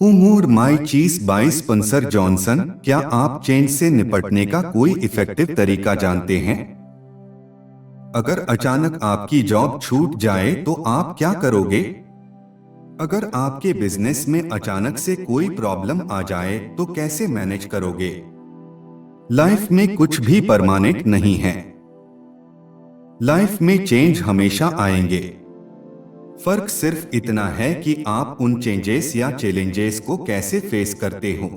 Who mood माई चीज bye Spencer Johnson. क्या आप चेंज से निपटने का कोई इफेक्टिव तरीका जानते हैं? अगर अचानक आपकी जॉब छूट जाए तो आप क्या करोगे? अगर आपके बिजनेस में अचानक से कोई प्रॉब्लम आ जाए तो कैसे मैनेज करोगे? लाइफ में कुछ भी परमानेंट नहीं है। लाइफ में चेंज हमेशा आएंगे। फर्क सिर्फ इतना है कि आप उन चेंजेस या चैलेंजेस को कैसे फेस करते हो।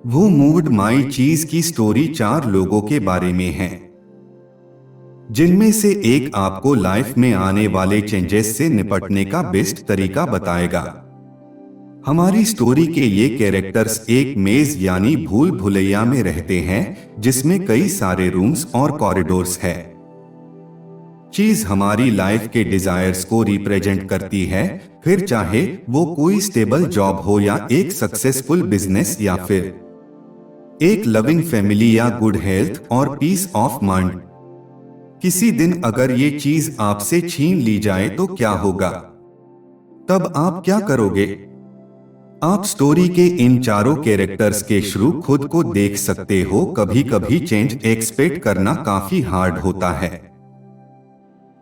वो मूव्ड माई चीज की स्टोरी 4 लोगों के बारे में है, जिनमें से एक आपको लाइफ में आने वाले चेंजेस से निपटने का बेस्ट तरीका बताएगा। हमारी स्टोरी के ये कैरेक्टर्स एक मेज यानी भूल भुलैया में रहते हैं, जिसमें कई सारे रूम्स और कॉरिडोर्स है। चीज हमारी लाइफ के डिजायर्स को रिप्रेजेंट करती है, फिर चाहे वो कोई स्टेबल जॉब हो या एक सक्सेसफुल बिजनेस या फिर एक लविंग फैमिली या गुड हेल्थ और पीस ऑफ माइंड। किसी दिन अगर ये चीज आपसे छीन ली जाए तो क्या होगा? तब आप क्या करोगे? आप स्टोरी के इन चारों कैरेक्टर्स के थ्रू खुद को देख सकते हो। कभी कभी चेंज एक्सपेक्ट करना काफी हार्ड होता है।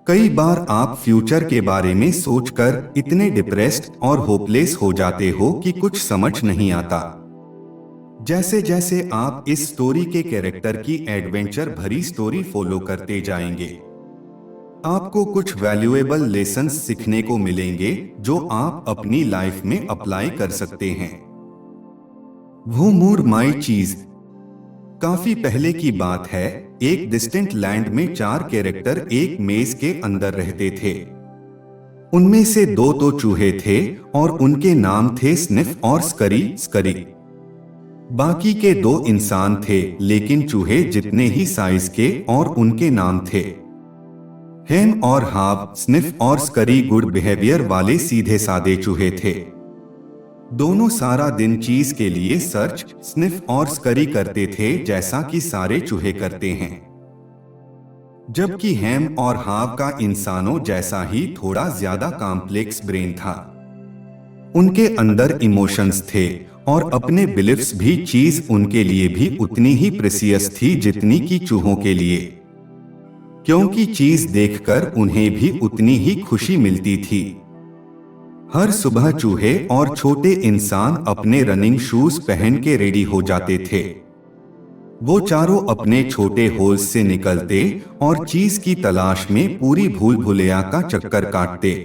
कई बार आप फ्यूचर के बारे में सोचकर इतने डिप्रेस्ड और होपलेस हो जाते हो कि कुछ समझ नहीं आता। जैसे जैसे आप इस स्टोरी के कैरेक्टर की एडवेंचर भरी स्टोरी फॉलो करते जाएंगे, आपको कुछ वैल्यूएबल लेसन्स सीखने को मिलेंगे जो आप अपनी लाइफ में अप्लाई कर सकते हैं। वो मूड माई चीज। काफी पहले की बात है। एक डिस्टेंट लैंड में 4 कैरेक्टर एक मेज के अंदर रहते थे। उनमें से 2 तो चूहे थे और उनके नाम थे स्निफ और स्करी। बाकी के 2 इंसान थे, लेकिन चूहे जितने ही साइज के, और उनके नाम थे हैम और हाव। स्निफ और स्करी गुड बिहेवियर वाले सीधे सादे चूहे थे। दोनों सारा दिन चीज के लिए सर्च स्निफ और स्करी करते थे, जैसा कि सारे चूहे करते हैं। जबकि हैम और हाव का इंसानों जैसा ही थोड़ा ज्यादा कॉम्प्लेक्स ब्रेन था। उनके अंदर इमोशंस थे और अपने बिलीफ्स भी। चीज उनके लिए भी उतनी ही प्रेसियस थी जितनी कि चूहों के लिए, क्योंकि चीज देखकर उन्हें भी उतनी ही खुशी मिलती थी। हर सुबह चूहे और छोटे इंसान अपने रनिंग शूज पहन के रेडी हो जाते थे। वो चारों अपने छोटे होल्स से निकलते और चीज की तलाश में पूरी भूल भुलैया का चक्कर काटते।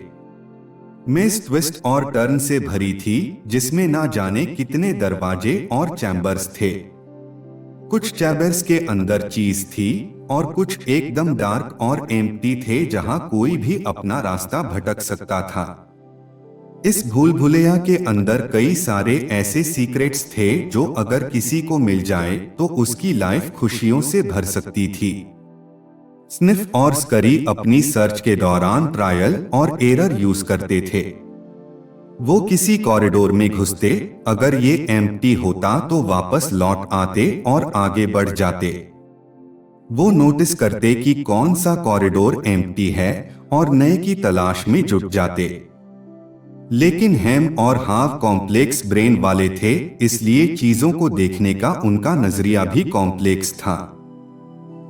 मेज ट्विस्ट और टर्न से भरी थी, जिसमें ना जाने कितने दरवाजे और चैम्बर्स थे। कुछ चैम्बर्स के अंदर चीज थी और कुछ एकदम डार्क और एम्प्टी थे, जहां कोई भी अपना रास्ता भटक सकता था। इस भूल भुलैया के अंदर कई सारे ऐसे सीक्रेट्स थे जो अगर किसी को मिल जाए तो उसकी लाइफ खुशियों से भर सकती थी। स्निफ और स्करी अपनी सर्च के दौरान ट्रायल और एरर यूज करते थे। वो किसी कॉरिडोर में घुसते, अगर ये एम्प्टी होता तो वापस लौट आते और आगे बढ़ जाते। वो नोटिस करते कि कौन सा कॉरिडोर एम्प्टी है और नए की तलाश में जुट जाते। लेकिन हैम और हाव कॉम्प्लेक्स ब्रेन वाले थे, इसलिए चीजों को देखने का उनका नजरिया भी कॉम्प्लेक्स था।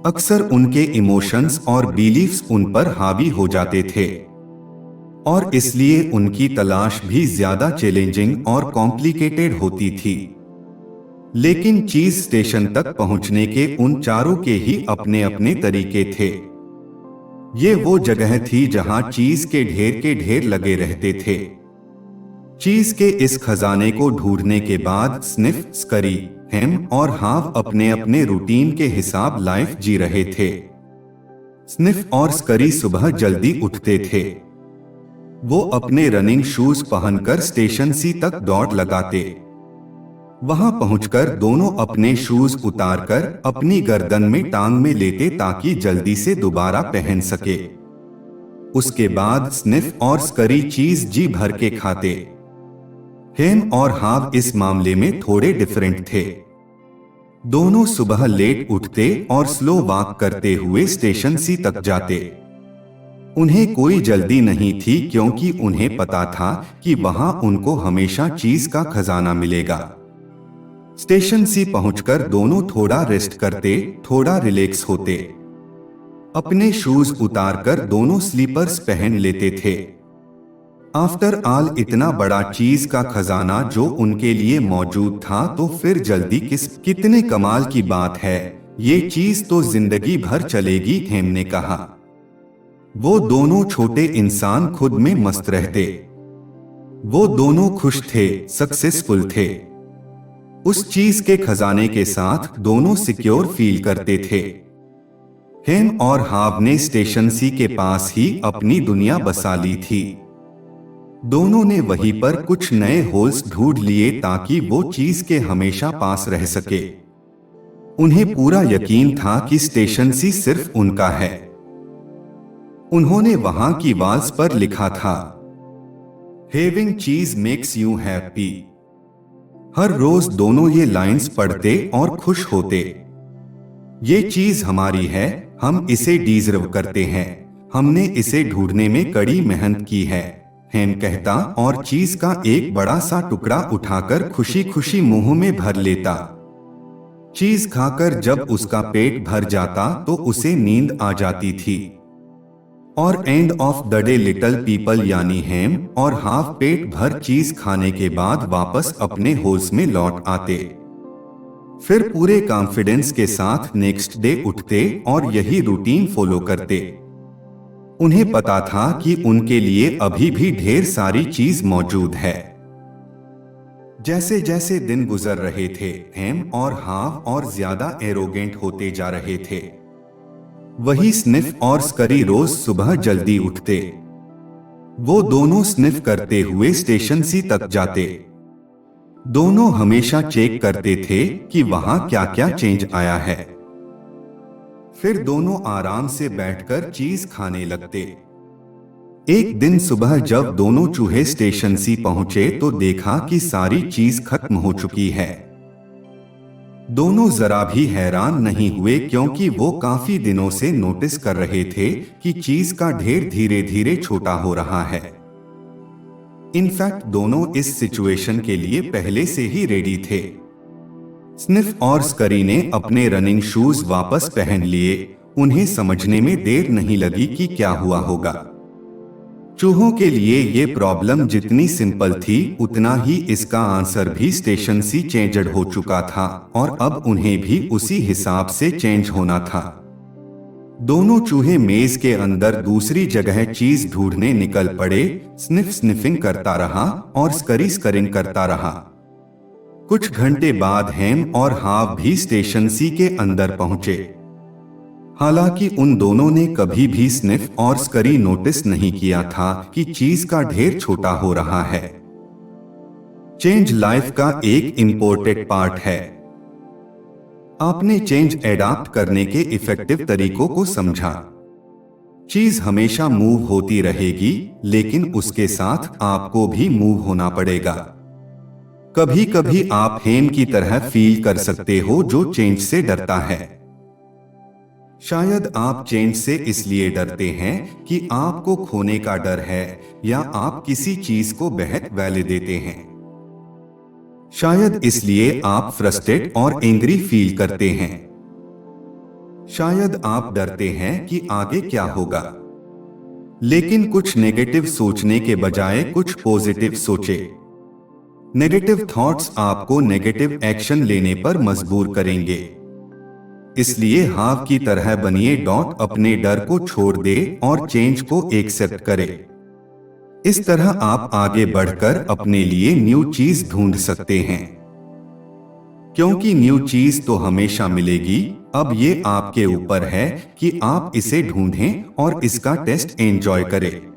अक्सर उनके इमोशंस और बिलीफ्स उन पर हावी हो जाते थे और इसलिए उनकी तलाश भी ज्यादा चैलेंजिंग और कॉम्प्लिकेटेड होती थी। लेकिन चीज स्टेशन तक पहुंचने के उन चारों के ही अपने अपने तरीके थे। ये वो जगह थी जहां चीज के ढेर लगे रहते थे। चीज के इस खजाने को ढूंढने के बाद स्निफ, स्करी, हैम और हाव अपने अपने रूटीन के हिसाब लाइफ जी रहे थे। स्निफ और स्करी सुबह जल्दी उठते थे। वो अपने रनिंग शूज पहनकर स्टेशन सी तक दौड़ लगाते। वहां पहुंचकर दोनों अपने शूज उतारकर अपनी गर्दन में टांग में लेते ताकि जल्दी से दोबारा पहन सके। उसके बाद स्निफ और स्करी चीज जी भर के खाते। हैम और हाव इस मामले में थोड़े डिफरेंट थे। दोनों सुबह लेट उठते और स्लो वॉक करते हुए स्टेशन सी तक जाते। उन्हें कोई जल्दी नहीं थी क्योंकि उन्हें पता था कि वहां उनको हमेशा चीज का खजाना मिलेगा। स्टेशन सी पहुंचकर दोनों थोड़ा रेस्ट करते, थोड़ा रिलैक्स होते। अपने शूज उतारकर दोनों स्लीपर्स पहन लेते थे। आफ्टर ऑल इतना बड़ा चीज का खजाना जो उनके लिए मौजूद था, तो फिर जल्दी कितने कमाल की बात है, ये चीज तो जिंदगी भर चलेगी, हेम ने कहा। वो दोनों छोटे इंसान खुद में मस्त रहते। वो दोनों खुश थे, सक्सेसफुल थे। उस चीज के खजाने के साथ दोनों सिक्योर फील करते थे। हेम और हाव ने स्टेशन सी के पास ही अपनी दुनिया बसा ली थी। दोनों ने वहीं पर कुछ नए होल्स ढूंढ लिए ताकि वो चीज के हमेशा पास रह सके। उन्हें पूरा यकीन था कि स्टेशन सी सिर्फ उनका है। उन्होंने वहां की वॉल्स पर लिखा था, हैविंग चीज मेक्स यू हैप्पी। हर रोज दोनों ये लाइंस पढ़ते और खुश होते। ये चीज हमारी है, हम इसे डिजर्व करते हैं, हमने इसे ढूंढने में कड़ी मेहनत की है, हेम कहता और चीज का एक बड़ा सा टुकड़ा उठाकर खुशी खुशी मुंह में भर लेता। चीज खाकर जब उसका पेट भर जाता तो उसे नींद आ जाती थी। और end of the day little people यानी हेम और हाफ पेट भर चीज खाने के बाद वापस अपने होल्स में लौट आते। फिर पूरे कॉन्फिडेंस के साथ नेक्स्ट डे उठते और यही रूटीन फॉलो करते। उन्हें पता था कि उनके लिए अभी भी ढेर सारी चीज मौजूद है। जैसे जैसे दिन गुजर रहे थे, हेम और हाव और ज्यादा एरोगेंट होते जा रहे थे। वही स्निफ और स्करी रोज सुबह जल्दी उठते। वो दोनों स्निफ करते हुए स्टेशन सी तक जाते। दोनों हमेशा चेक करते थे कि वहां क्या क्या चेंज आया है। फिर दोनों आराम से बैठकर चीज खाने लगते। एक दिन सुबह जब दोनों चूहे स्टेशन सी पहुंचे तो देखा कि सारी चीज खत्म हो चुकी है। दोनों जरा भी हैरान नहीं हुए क्योंकि वो काफी दिनों से नोटिस कर रहे थे कि चीज का ढेर धीरे धीरे छोटा हो रहा है। इनफैक्ट दोनों इस सिचुएशन के लिए पहले से ही रेडी थे। स्निफ और स्करी ने अपने रनिंग शूज वापस पहन लिए। उन्हें समझने में देर नहीं लगी कि क्या हुआ होगा। चूहों के लिए ये प्रॉब्लम जितनी सिंपल थी उतना ही इसका आंसर भी स्टेशन सी चेंज्ड हो चुका था और अब उन्हें भी उसी हिसाब से चेंज होना था। दोनों चूहे मेज के अंदर दूसरी जगह चीज ढूंढने निकल पड़े। स्निफ स्निफिंग करता रहा और स्करी स्करिंग करता रहा। कुछ घंटे बाद हेम और हाव भी स्टेशन सी के अंदर पहुंचे। हालांकि उन दोनों ने कभी भी स्निफ और स्करी नोटिस नहीं किया था कि चीज का ढेर छोटा हो रहा है। चेंज लाइफ का एक इम्पोर्टेंट पार्ट है। आपने चेंज एडाप्ट करने के इफेक्टिव तरीकों को समझा। चीज हमेशा मूव होती रहेगी, लेकिन उसके साथ आपको भी मूव होना पड़ेगा। कभी कभी आप हेम की तरह फील कर सकते हो जो चेंज से डरता है। शायद आप चेंज से इसलिए डरते हैं कि आपको खोने का डर है या आप किसी चीज को बहुत वैल्यू देते हैं। शायद इसलिए आप फ्रस्ट्रेट और एंग्री फील करते हैं। शायद आप डरते हैं कि आगे क्या होगा। लेकिन कुछ नेगेटिव सोचने के बजाय कुछ पॉजिटिव सोचे। नेगेटिव थॉट्स आपको नेगेटिव एक्शन लेने पर मजबूर करेंगे। इसलिए हाव की तरह बनिए। अपने डर को छोड़ दे और चेंज को एक्सेप्ट करे। इस तरह आप आगे बढ़कर अपने लिए न्यू चीज ढूंढ सकते हैं, क्योंकि न्यू चीज तो हमेशा मिलेगी। अब ये आपके ऊपर है कि आप इसे ढूंढें और इसका टेस्ट एंजॉय करें।